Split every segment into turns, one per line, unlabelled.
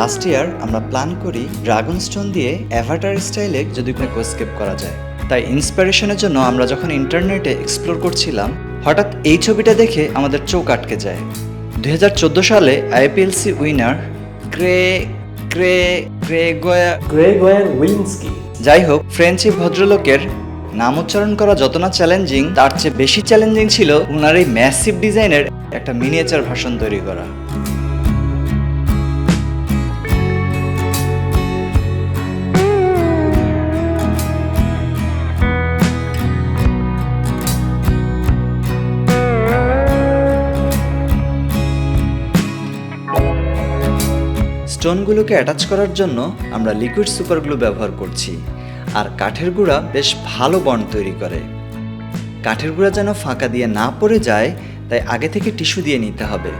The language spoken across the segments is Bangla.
লাস্ট ইয়ার আমরা প্ল্যান করি ড্রাগন স্টোন দিয়ে অ্যাভাটার স্টাইলে যদি কোনো অ্যাকোয়াস্কেপ করা যায়। তাই ইন্সপিরেশনের জন্য আমরা যখন ইন্টারনেটে এক্সপ্লোর করছিলাম, হঠাৎ এই ছবিটা দেখে আমাদের চোখ আটকে যায়। 2014 সালে আইপিএলসি উইনার
গ্রেগোয়ার উইন্সকি।
যাই হোক, ফ্রেঞ্চ এই ভদ্রলোকের নাম উচ্চারণ করা যত না চ্যালেঞ্জিং, তার চেয়ে বেশি চ্যালেঞ্জিং ছিল ওনার এই ম্যাসিভ ডিজাইনের একটা মিনিয়েচার ভার্সন তৈরি করা। স্টোনগুলোকে অ্যাটাচ করার জন্য আমরা লিকুইড সুপার গ্লু ব্যবহার করছি, আর কাঠের গুঁড়া বেশ ভালো বন্ড তৈরি করে। কাঠের গুঁড়া যেন ফাঁকা দিয়ে না পড়ে যায়, তাই আগে থেকে টিস্যু দিয়ে নিতে হবে।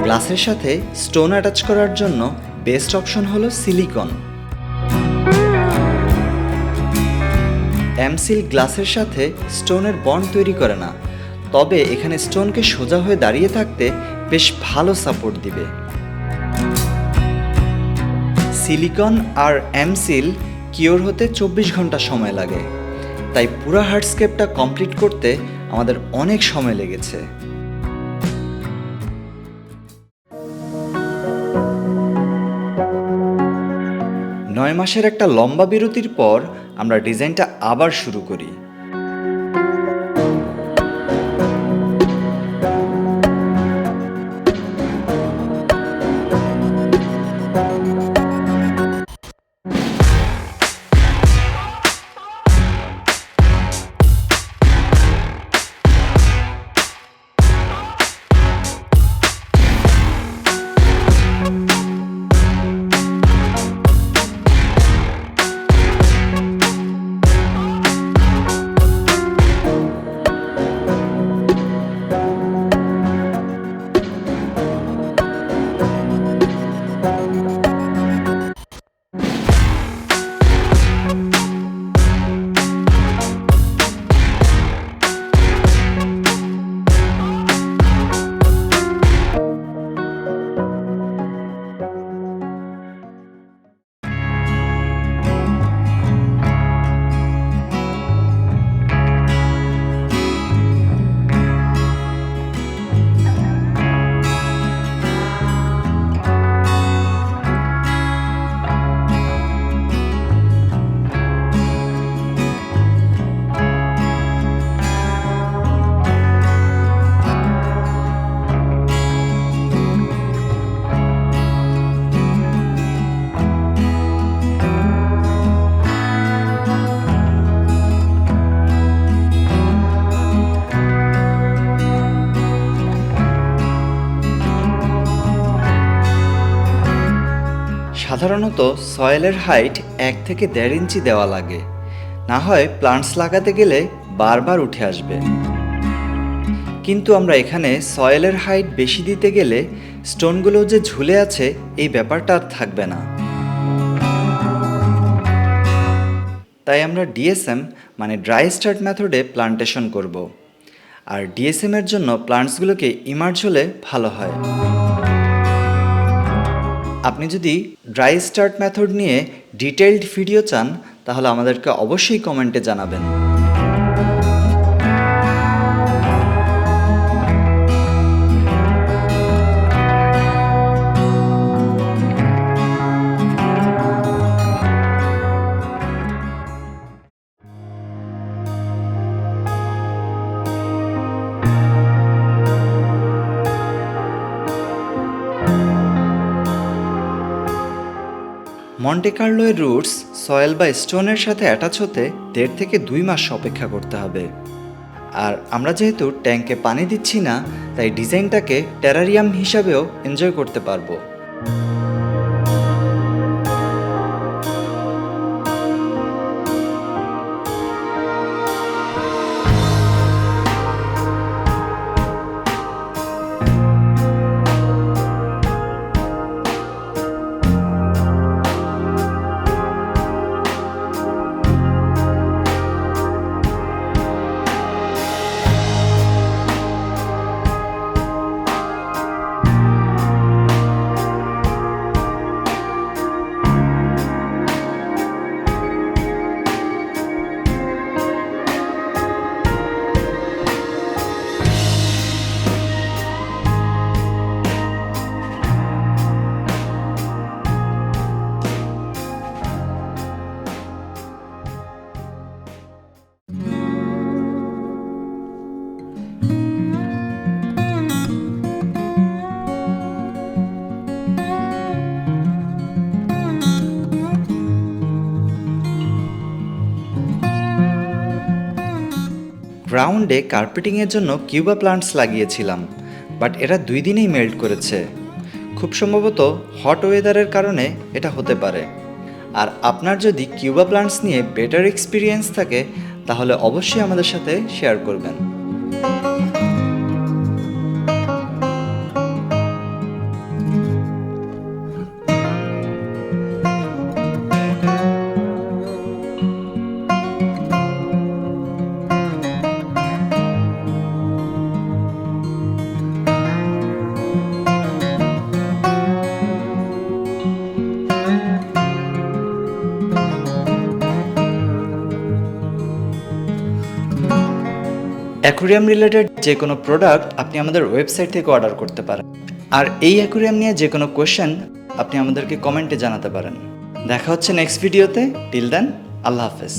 গ্লাসের সাথে স্টোন অ্যাটাচ করার জন্য বেস্ট অপশন হলো সিলিকন। এমসিল গ্লাসের সাথে স্টোনের বন্ড তৈরি করে না, তবে এখানে স্টোনকে সোজা হয়ে দাঁড়িয়ে থাকতে বেশ ভালো সাপোর্ট দিবে। সিলিকন আর এমসিল কিওর হতে 24 ঘন্টা সময় লাগে, তাই পুরো হার্ডস্কেপটা কমপ্লিট করতে আমাদের অনেক সময় লেগেছে। 9 মাসের একটা লম্বা বিরতির পর আমরা ডিজাইনটা আবার শুরু করি। সাধারণত সয়েলের হাইট 1 থেকে 1.5 ইঞ্চি দেওয়া লাগে, না হয় প্লান্টস লাগাতে গেলে বারবার উঠে আসবে। কিন্তু আমরা এখানে সয়েলের হাইট বেশি দিতে গেলে স্টোনগুলো যে ঝুলে আছে এই ব্যাপারটা আর থাকবে না। তাই আমরা ডিএসএম মানে ড্রাই স্টার্ট মেথডে প্লান্টেশন করব, আর ডিএসএম এর জন্য প্লান্টসগুলোকে ইমার্জ হলে ভালো হয়। আপনি যদি ড্রাই স্টার্ট মেথড নিয়ে ডিটেইলড ভিডিও চান, তাহলে আমাদেরকে অবশ্যই কমেন্টে জানাবেন। মন্টে কার্লোর রুটস সয়েল বা স্টোনের সাথে অ্যাটাচ হতে 1.5 থেকে 2 মাস অপেক্ষা করতে হবে। আর আমরা যেহেতু ট্যাঙ্কে পানি দিচ্ছি না, তাই ডিজাইনটাকে টেরারিয়াম হিসাবেও এনজয় করতে পারবো। গ্রাউন্ডে কার্পেটিংয়ের জন্য কিউবা প্লান্টস লাগিয়েছিলাম, বাট এরা 2 দিনেই মেল্ট করেছে। খুব সম্ভবত হট ওয়েদারের কারণে এটা হতে পারে। আর আপনার যদি কিউবা প্লান্টস নিয়ে বেটার এক্সপিরিয়েন্স থাকে তাহলে অবশ্যই আমাদের সাথে শেয়ার করবেন। অ্যাকুরিয়াম রিলেটেড যে কোনো প্রোডাক্ট আপনি আমাদের ওয়েবসাইট থেকে অর্ডার করতে পারেন। আর এই অ্যাকুরিয়াম নিয়ে যে কোনো কোয়েশ্চেন আপনি আমাদেরকে কমেন্টে জানাতে পারেন। দেখা হচ্ছে নেক্সট ভিডিওতে। টিল দেন, আল্লাহ হাফেজ।